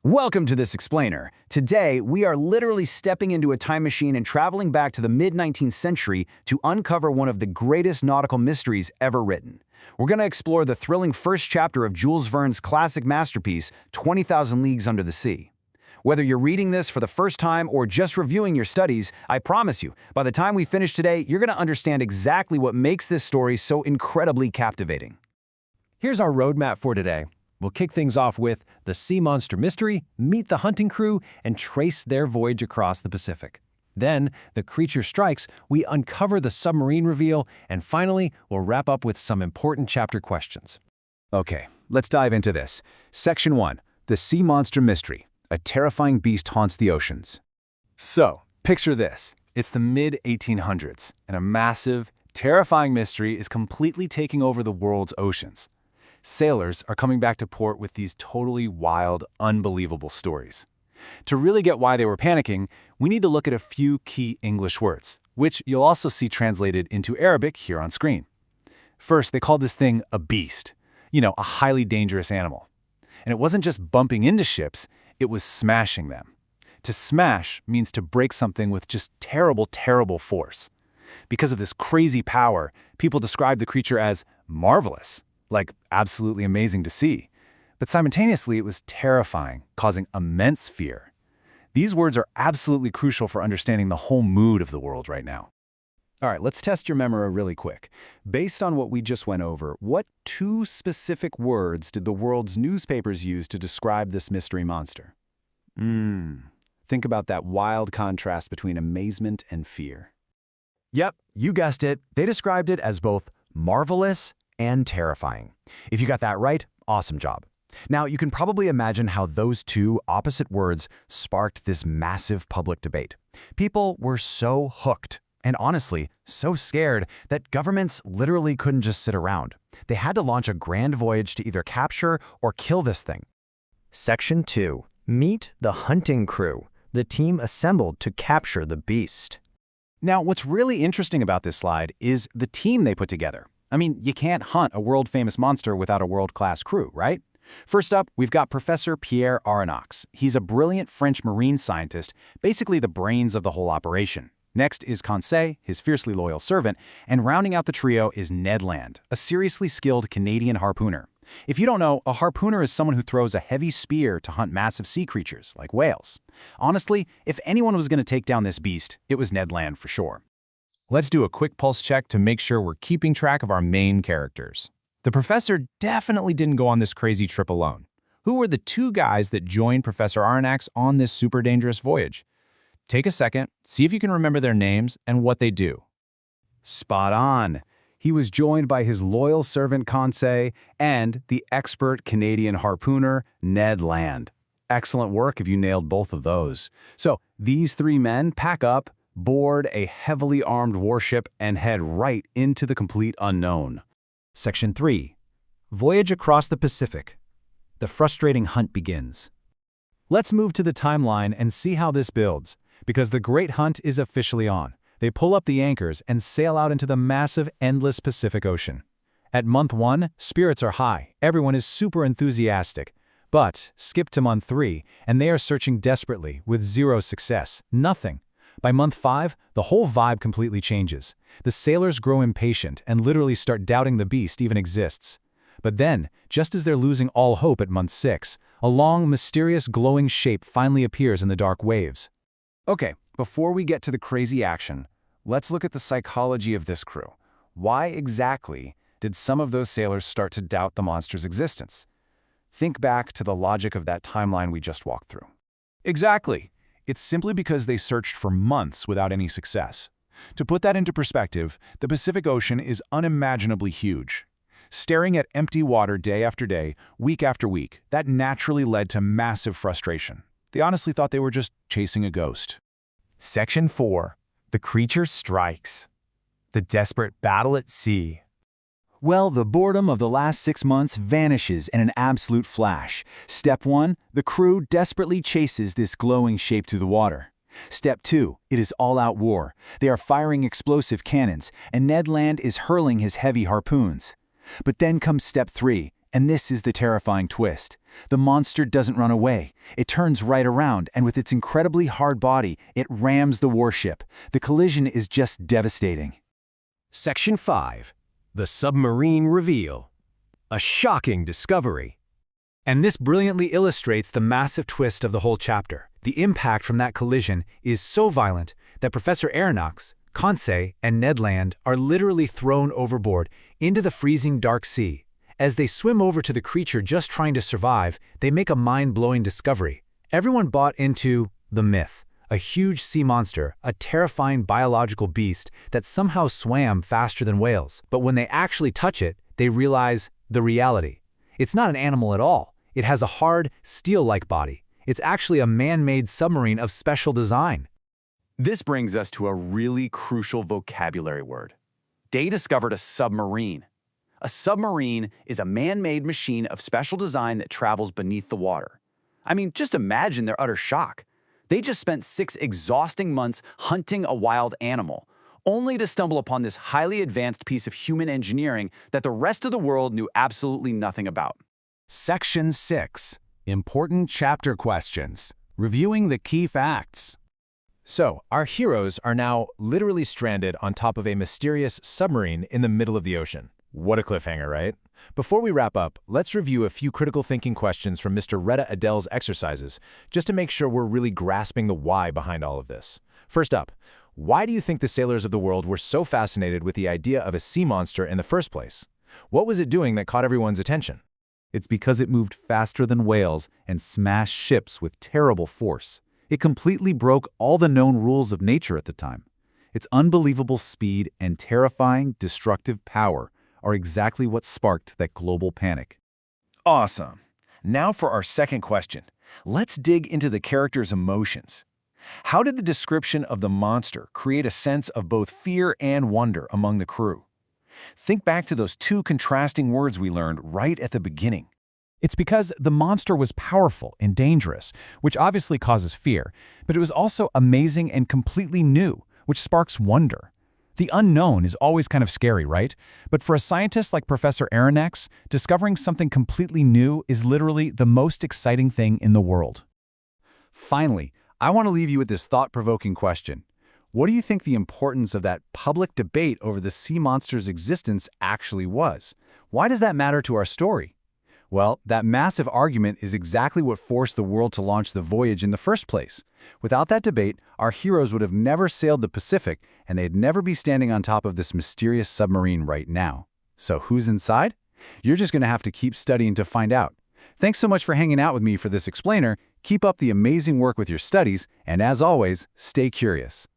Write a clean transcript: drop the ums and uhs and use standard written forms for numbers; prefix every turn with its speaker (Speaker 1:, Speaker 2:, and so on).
Speaker 1: Welcome to this explainer. Today, we are literally stepping into a time machine and traveling back to the mid-19th century to uncover one of the greatest nautical mysteries ever written. We're going to explore the thrilling first chapter of Jules Verne's classic masterpiece, 20,000 Leagues Under the Sea. Whether you're reading this for the first time or just reviewing your studies, I promise you, by the time we finish today, you're going to understand exactly what makes this story so incredibly captivating.
Speaker 2: Here's our roadmap for today. We'll kick things off with the sea monster mystery, meet the hunting crew, and trace their voyage across the Pacific. Then, the creature strikes, we uncover the submarine reveal, and finally, we'll wrap up with some important chapter questions.
Speaker 1: Okay, let's dive into this. Section 1. The Sea Monster Mystery. A terrifying beast haunts the oceans.
Speaker 3: So, picture this. It's the mid-1800s, and a massive, terrifying mystery is completely taking over the world's oceans. Sailors are coming back to port with these totally wild, unbelievable stories. To really get why they were panicking, we need to look at a few key English words, which you'll also see translated into Arabic here on screen. First, they called this thing a beast, a highly dangerous animal. And it wasn't just bumping into ships, it was smashing them. To smash means to break something with just terrible, terrible force. Because of this crazy power, people describe the creature as marvelous. Like absolutely amazing to see. But simultaneously, it was terrifying, causing immense fear. These words are absolutely crucial for understanding the whole mood of the world right now.
Speaker 1: All right, let's test your memory really quick. Based on what we just went over, what two specific words did the world's newspapers use to describe this mystery monster? Think about that wild contrast between amazement and fear. Yep, you guessed it. They described it as both marvelous and terrifying. If you got that right, awesome job. Now, you can probably imagine how those two opposite words sparked this massive public debate. People were so hooked, and honestly, so scared that governments literally couldn't just sit around. They had to launch a grand voyage to either capture or kill this thing.
Speaker 4: Section 2. Meet the hunting crew, the team assembled to capture the beast.
Speaker 1: Now, what's really interesting about this slide is the team they put together. I mean, you can't hunt a world-famous monster without a world-class crew, right? First up, we've got Professor Pierre Aronnax. He's a brilliant French marine scientist, basically the brains of the whole operation. Next is Conseil, his fiercely loyal servant, and rounding out the trio is Ned Land, a seriously skilled Canadian harpooner. If you don't know, a harpooner is someone who throws a heavy spear to hunt massive sea creatures, like whales. Honestly, if anyone was going to take down this beast, it was Ned Land for sure.
Speaker 2: Let's do a quick pulse check to make sure we're keeping track of our main characters. The professor definitely didn't go on this crazy trip alone. Who were the two guys that joined Professor Aronnax on this super dangerous voyage? Take a second, see if you can remember their names and what they do.
Speaker 1: Spot on. He was joined by his loyal servant Conseil and the expert Canadian harpooner Ned Land. Excellent work if you nailed both of those. So these three men pack up, board a heavily armed warship, and head right into the complete unknown.
Speaker 4: Section 3. Voyage across the Pacific. The frustrating hunt begins.
Speaker 1: Let's move to the timeline and see how this builds, because the Great Hunt is officially on. They pull up the anchors and sail out into the massive, endless Pacific Ocean. At month 1, spirits are high. Everyone is super enthusiastic. But skip to month 3, and they are searching desperately with zero success. Nothing. By month 5, the whole vibe completely changes. The sailors grow impatient and literally start doubting the beast even exists. But then, just as they're losing all hope at month 6, a long, mysterious, glowing shape finally appears in the dark waves. Okay, before we get to the crazy action, let's look at the psychology of this crew. Why exactly did some of those sailors start to doubt the monster's existence? Think back to the logic of that timeline we just walked through. Exactly. It's simply because they searched for months without any success. To put that into perspective, the Pacific Ocean is unimaginably huge. Staring at empty water day after day, week after week, that naturally led to massive frustration. They honestly thought they were just chasing a ghost.
Speaker 2: Section 4. The creature strikes. The desperate battle at sea.
Speaker 1: Well, the boredom of the last 6 months vanishes in an absolute flash. Step 1, the crew desperately chases this glowing shape through the water. Step 2, it is all-out war. They are firing explosive cannons, and Ned Land is hurling his heavy harpoons. But then comes Step 3,
Speaker 3: And this is the terrifying twist. The monster doesn't run away. It turns right around, and with its incredibly hard body, it rams the warship. The collision is just devastating.
Speaker 5: Section 5. The Submarine Reveal. A shocking discovery.
Speaker 1: And this brilliantly illustrates the massive twist of the whole chapter. The impact from that collision is so violent that Professor Aronnax, Conseil, and Ned Land are literally thrown overboard into the freezing dark sea. As they swim over to the creature just trying to survive, they make a mind-blowing discovery. Everyone bought into the myth, a huge sea monster, a terrifying biological beast that somehow swam faster than whales. But when they actually touch it, they realize the reality. It's not an animal at all. It has a hard, steel-like body. It's actually a man-made submarine of special design.
Speaker 3: This brings us to a really crucial vocabulary word. They discovered a submarine. A submarine is a man-made machine of special design that travels beneath the water. I mean, just imagine their utter shock. They just spent 6 exhausting months hunting a wild animal, only to stumble upon this highly advanced piece of human engineering that the rest of the world knew absolutely nothing about.
Speaker 2: Section 6. Important chapter questions. Reviewing the key facts. So, our heroes are now literally stranded on top of a mysterious submarine in the middle of the ocean. What a cliffhanger, right? Before we wrap up, let's review a few critical thinking questions from Mr. Retta Adele's exercises, just to make sure we're really grasping the why behind all of this. First up, why do you think the sailors of the world were so fascinated with the idea of a sea monster in the first place? What was it doing that caught everyone's attention?
Speaker 1: It's because it moved faster than whales and smashed ships with terrible force. It completely broke all the known rules of nature at the time. Its unbelievable speed and terrifying, destructive power are exactly what sparked that global panic.
Speaker 3: Awesome. Now for our second question. Let's dig into the character's emotions. How did the description of the monster create a sense of both fear and wonder among the crew? Think back to those 2 contrasting words we learned right at the beginning.
Speaker 2: It's because the monster was powerful and dangerous, which obviously causes fear, but it was also amazing and completely new, which sparks wonder. The unknown is always kind of scary, right? But for a scientist like Professor Aronnax, discovering something completely new is literally the most exciting thing in the world.
Speaker 1: Finally, I want to leave you with this thought-provoking question. What do you think the importance of that public debate over the sea monster's existence actually was? Why does that matter to our story? Well, that massive argument is exactly what forced the world to launch the voyage in the first place. Without that debate, our heroes would have never sailed the Pacific, and they'd never be standing on top of this mysterious submarine right now. So who's inside? You're just going to have to keep studying to find out. Thanks so much for hanging out with me for this explainer. Keep up the amazing work with your studies, and as always, stay curious.